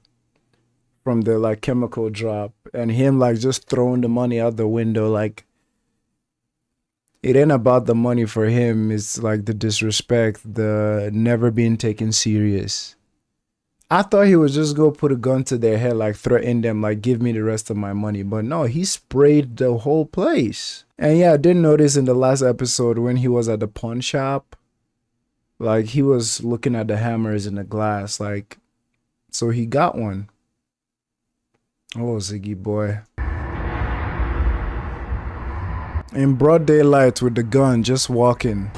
from the like chemical drop, and him like just throwing the money out the window. Like it ain't about the money for him. It's like the disrespect, the never being taken serious. I thought he would just go put a gun to their head, like threaten them, like give me the rest of my money. But no, he sprayed the whole place. And yeah, I did notice in the last episode when he was at the pawn shop, like he was looking at the hammers in the glass, like, so he got one. Oh, Ziggy boy. In broad daylight with the gun, just walking.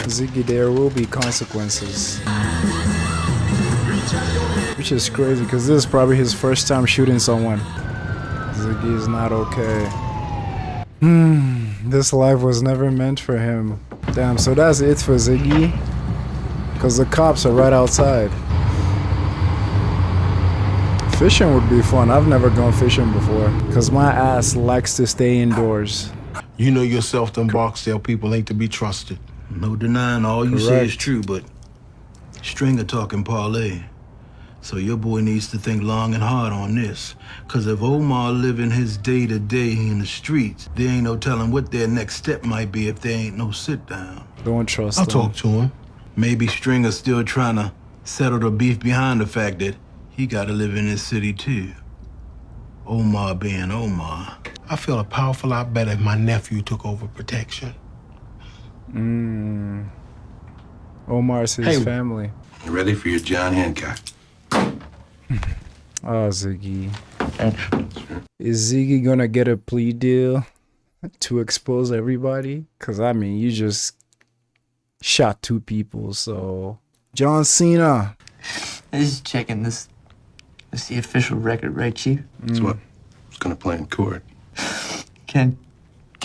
Ziggy, there will be consequences. Which is crazy, because this is probably his first time shooting someone. Ziggy is not okay. This life was never meant for him. Damn, so that's it for Ziggy? Because the cops are right outside. Fishing would be fun. I've never gone fishing before. Because my ass likes to stay indoors. You know yourself, them Barksdale people ain't to be trusted. No denying all you say is true, but Stringer talking parlay. So your boy needs to think long and hard on this. Cause if Omar living his day-to-day in the streets, there ain't no telling what their next step might be if there ain't no sit-down. Don't trust I'll him. talk to him. Maybe Stringer's still trying to settle the beef behind the fact that he gotta live in this city too. Omar being Omar. I feel a powerful lot better if my nephew took over protection. Omar's his family. You ready for your John Hancock? Oh, Ziggy. Is Ziggy gonna get a plea deal to expose everybody? Because, I mean, you just shot 2 people, so... John Cena. I was checking this. That's the official record, right, Chief? That's what it's gonna play in court. Can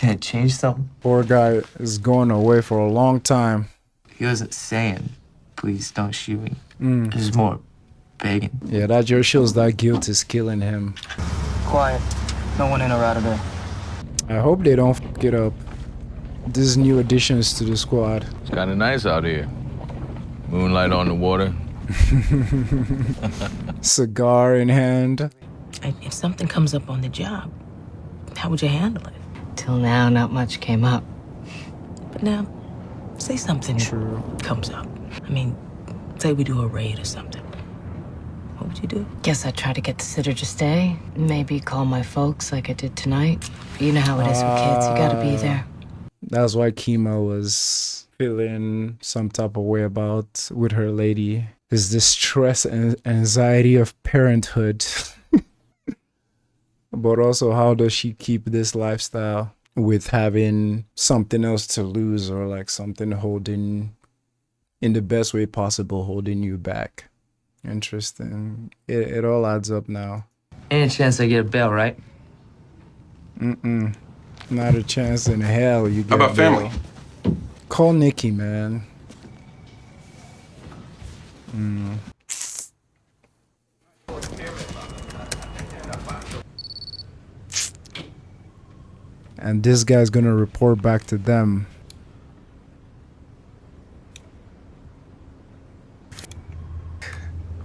it change something? Poor guy is going away for a long time. He wasn't saying, please don't shoot me. There's more begging. Yeah, that just shows that guilt is killing him. Quiet. No one in or out of there. I hope they don't get up. These new additions to the squad. It's kind of nice out here. Moonlight on the water. Cigar in hand. If something comes up on the job, how would you handle it? Till now, not much came up. But now, say something comes up. I mean, say we do a raid or something. What would you do? Guess I'd try to get the sitter to stay. Maybe call my folks like I did tonight. You know how it is with kids. You gotta be there. That's why Kima was feeling some type of way about with her lady. Is the stress and anxiety of parenthood. But also, how does she keep this lifestyle with having something else to lose or like something holding, in the best way possible, holding you back? Interesting. It all adds up now. Any chance I get a bail, right? Not a chance in hell you get How about a bail. family? Call Nikki, man. And this guy's gonna report back to them.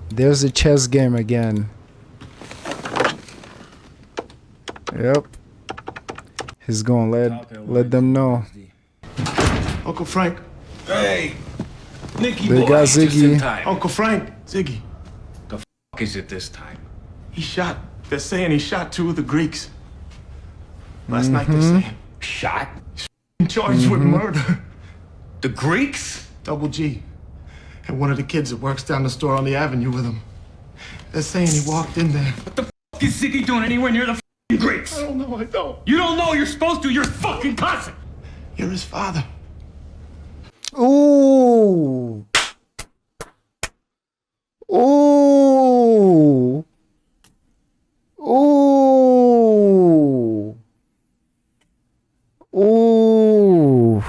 There's a chess game again. Yep. He's gonna let them know. Uncle Frank. Hey, Nicky They boy. got Just in Ziggy. time. Uncle Frank. Ziggy. The fuck is it this time? He shot. They're saying he shot 2 of the Greeks. Last night they say. Shot? He's charged with murder. The Greeks? Double G. And one of the kids that works down the store on the avenue with him. They're saying he walked in there. What the fuck is Ziggy doing anywhere near the fucking Greeks? I don't know, I don't. You don't know you're supposed to. You're his fucking cousin. You're his father. Ooh. Ooh. Ooh. Ooh.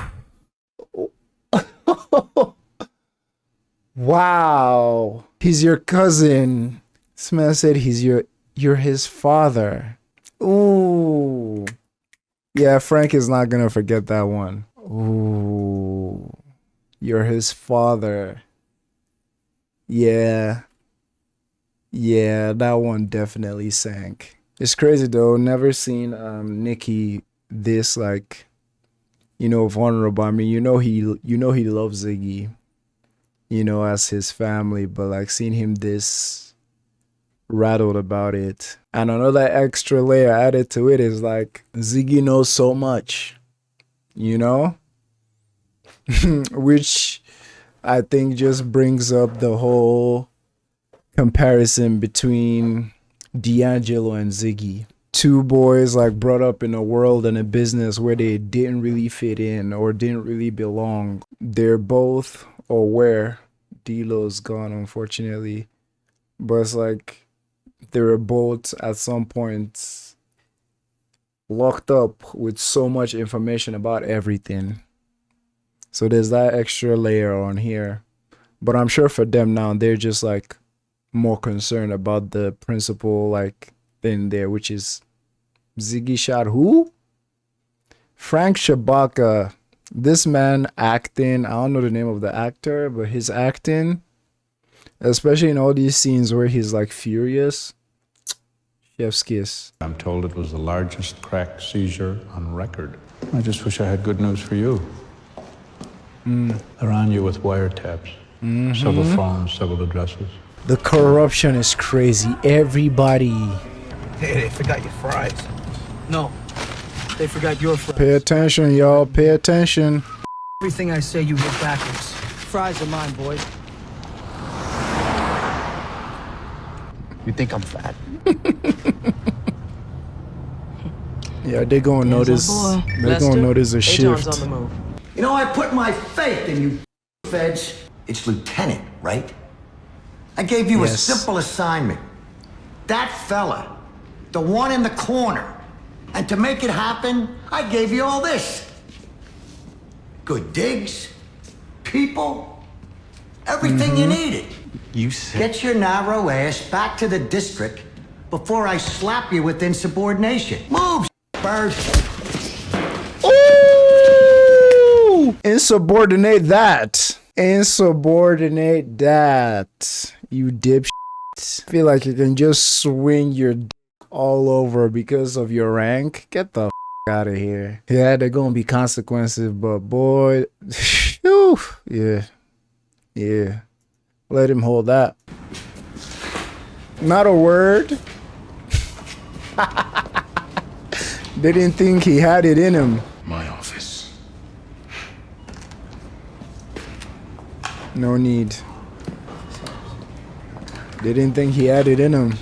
Wow. He's your cousin. This man said you're his father. Ooh. Yeah, Frank is not gonna forget that one. Ooh. You're his father. Yeah. Yeah, that one definitely sank. It's crazy though. Never seen Nikki this like, vulnerable. I mean, he loves Ziggy, as his family, but like seeing him this rattled about it. And another extra layer added to it is like Ziggy knows so much, which I think just brings up the whole comparison between D'Angelo and Ziggy. 2 boys like brought up in a world and a business where they didn't really fit in or didn't really belong. They're both aware. D-Lo's gone, unfortunately. But it's like they were both at some point locked up with so much information about everything. So there's that extra layer on here. But I'm sure for them now, they're just like more concerned about the principal like thing there, which is Ziggy shot who? Frank Shabaka. This man acting, I don't know the name of the actor, but his acting, especially in all these scenes where he's like furious, chef's kiss. I'm told it was the largest crack seizure on record. I just wish I had good news for you. They're on you with wiretaps. Several phones, several addresses. The corruption is crazy. Everybody. Hey, they forgot your fries. No, they forgot your fries. Pay attention, y'all. Pay attention. Everything I say, you hit backwards. Fries are mine, boy. You think I'm fat? Yeah, they're gonna notice. They're gonna notice a shift. On the move. You know, I put my faith in you feds. It's Lieutenant, right? I gave you a simple assignment. That fella, the one in the corner. And to make it happen, I gave you all this. Good digs, people, everything you needed. You said... Get your narrow ass back to the district before I slap you with insubordination. Move, bird. Ooh! Insubordinate that. Insubordinate that. You dipshit. I feel like you can just swing your dick all over because of your rank. Get the out of here. Yeah, they're gonna be consequences, but boy, whew, yeah. Let him hold that. Not a word. They didn't think he had it in him. My office. No need. They didn't think he had it in him.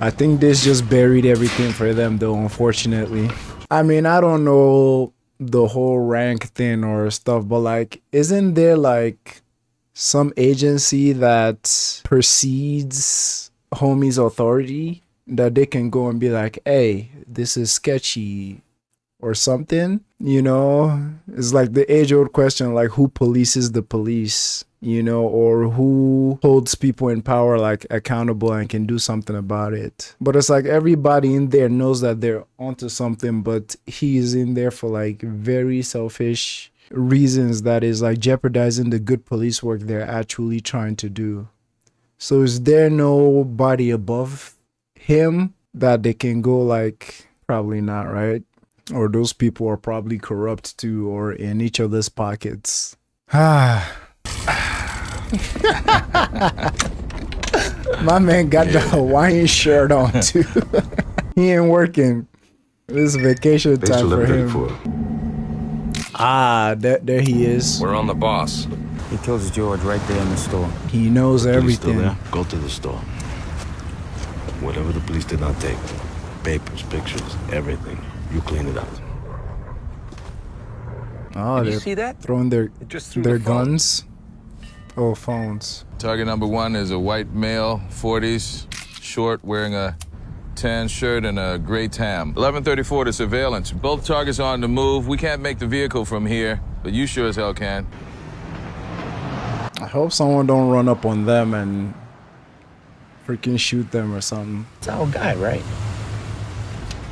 I think this just buried everything for them though, unfortunately. I mean, I don't know the whole rank thing or stuff, but like, isn't there like some agency that precedes homie's authority that they can go and be like, hey, this is sketchy or something? You know, it's like the age-old question, like who polices the police, you know, or who holds people in power like accountable and can do something about it. But it's like everybody in there knows that they're onto something, but he is in there for like very selfish reasons that is like jeopardizing the good police work they're actually trying to do. So is there nobody above him that they can go like, probably not, right? Or those people are probably corrupt too, or in each other's pockets. My man got the Hawaiian shirt on too. He ain't working. This is vacation time for him. Ah, there he is. We're on the boss. He kills George right there in the store. He knows everything. Go to the store. Whatever the police did not take, papers, pictures, everything, you clean it up. Oh, Did you they're see that? throwing their just threw the phone. guns. Oh, phones. Target number 1 is a white male, 40s, short, wearing a tan shirt and a gray tam. 1134 to surveillance. Both targets are on the move. We can't make the vehicle from here, but you sure as hell can. I hope someone don't run up on them and freaking shoot them or something. It's our guy, right?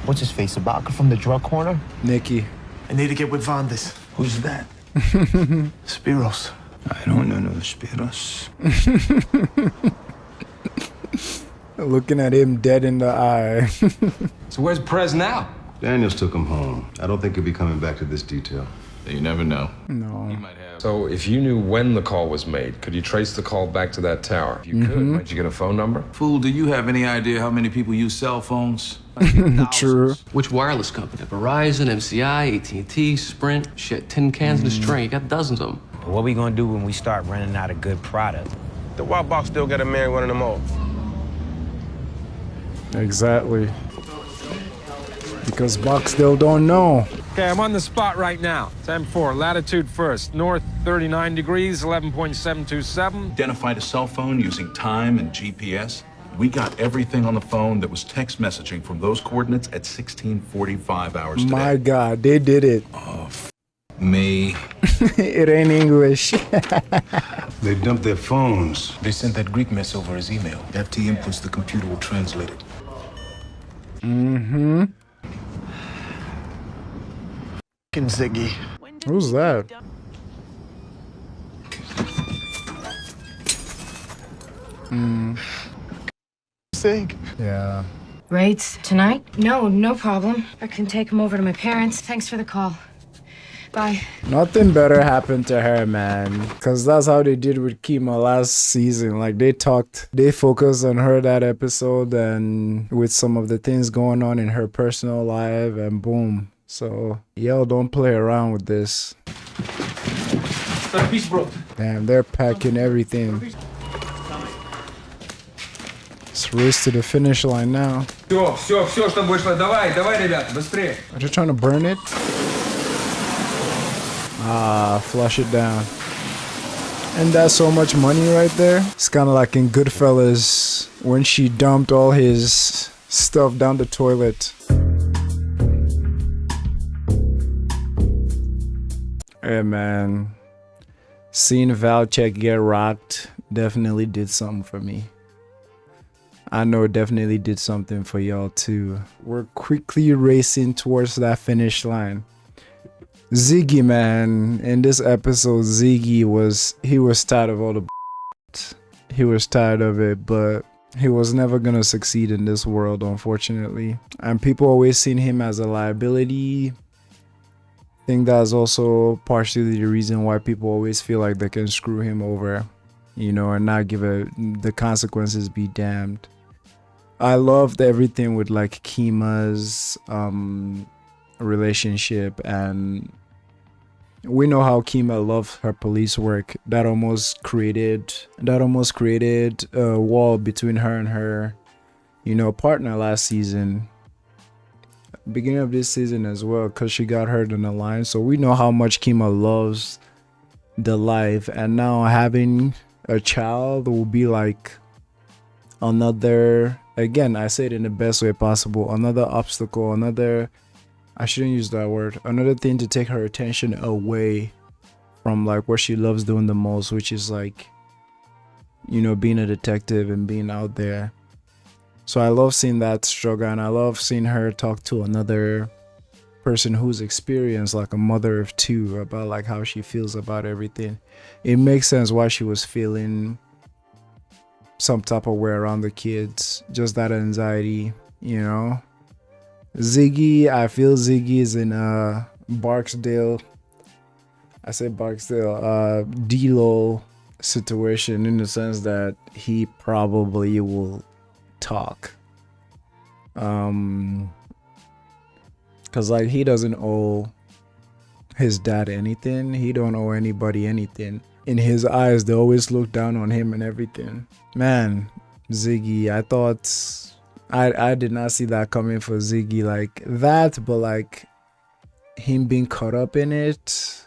What's his face? Ibaka from the drug corner? Nikki. I need to get with Vandas. Who's that? Spiros. I don't know no Spiros. Looking at him dead in the eye. So where's Perez now? Daniels took him home. I don't think he'll be coming back to this detail. You never know. No. So if you knew when the call was made, could you trace the call back to that tower? If you could, might you get a phone number? Fool, do you have any idea how many people use cell phones? True. Which wireless company? Verizon, MCI, AT&T, Sprint? Shit, tin cans in a string. You got dozens of them. What we gonna do when we start running out of good product? The Wild Box still got a man running them off. Exactly. Because Buck still don't know. Okay, I'm on the spot right now. 10-4, latitude first. North 39 degrees, 11.727. Identify the cell phone using time and GPS. We got everything on the phone that was text messaging from those coordinates at 16:45 hours today. My God, they did it. Me. It ain't English. They dumped their phones. They sent that Greek mess over as email. After he inputs, the computer will translate it. Mm-hmm. Ziggy. Who's that? Sig. Yeah. Rates tonight? No, no problem. I can take him over to my parents. Thanks for the call. Bye. Nothing better happened to her, man. Because that's how they did with Kima last season. Like, they focused on her that episode and with some of the things going on in her personal life, and boom. So, y'all don't play around with this. Damn, they're packing everything. It's race to the finish line now. Все, что вышло. Давай, ребята, быстрее. Are they trying to burn it? Ah, flush it down. And that's so much money right there. It's kind of like in Goodfellas when she dumped all his stuff down the toilet. Hey man, seeing Valchek get rocked definitely did something for me. I know it definitely did something for y'all too. We're quickly racing towards that finish line. Ziggy, man, in this episode, Ziggy was tired of all the he was tired of it, but he was never gonna succeed in this world, unfortunately. And people always seen him as a liability. I think that's also partially the reason why people always feel like they can screw him over, you know, and not give the consequences be damned. I loved everything with like Kima's relationship, and we know how Kima loved her police work. That almost created a wall between her and her, you know, partner last season, beginning of this season as well, because she got hurt in the line. So we know how much Kima loves the life, and now having a child will be like another, again, I say it in the best way possible, another obstacle, I shouldn't use that word, another thing to take her attention away from like what she loves doing the most, which is like, you know, being a detective and being out there. So I love seeing that struggle, and I love seeing her talk to another person who's experienced, like a mother of two, about like how she feels about everything. It makes sense why she was feeling some type of way around the kids, just that anxiety, you know. Ziggy, I feel Ziggy is in Barksdale, I say Barksdale, D-Lo situation, in the sense that he probably will talk, because like he doesn't owe his dad anything, he don't owe anybody anything. In his eyes, they always look down on him and everything. Man, Ziggy, I thought I did not see that coming for Ziggy like that, but like him being caught up in it,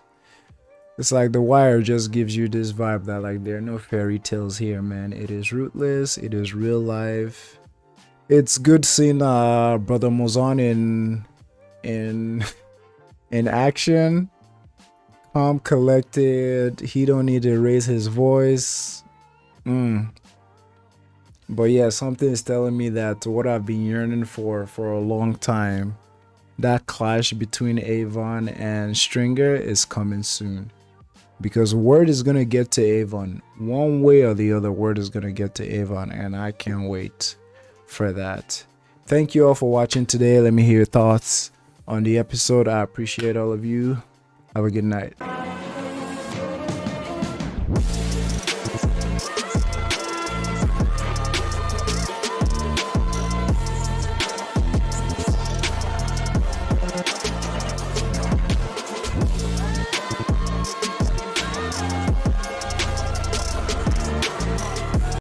it's like The Wire just gives you this vibe that like there are no fairy tales here, man. It is ruthless, it is real life. It's good seeing Brother Mozon in action. Calm, collected, he don't need to raise his voice. But yeah, something is telling me that what I've been yearning for a long time, that clash between Avon and Stringer, is coming soon. Because word is gonna get to Avon. One way or the other, word is gonna get to Avon, and I can't wait for that. Thank you all for watching today. Let me hear your thoughts on the episode. I appreciate all of you. Have a good night.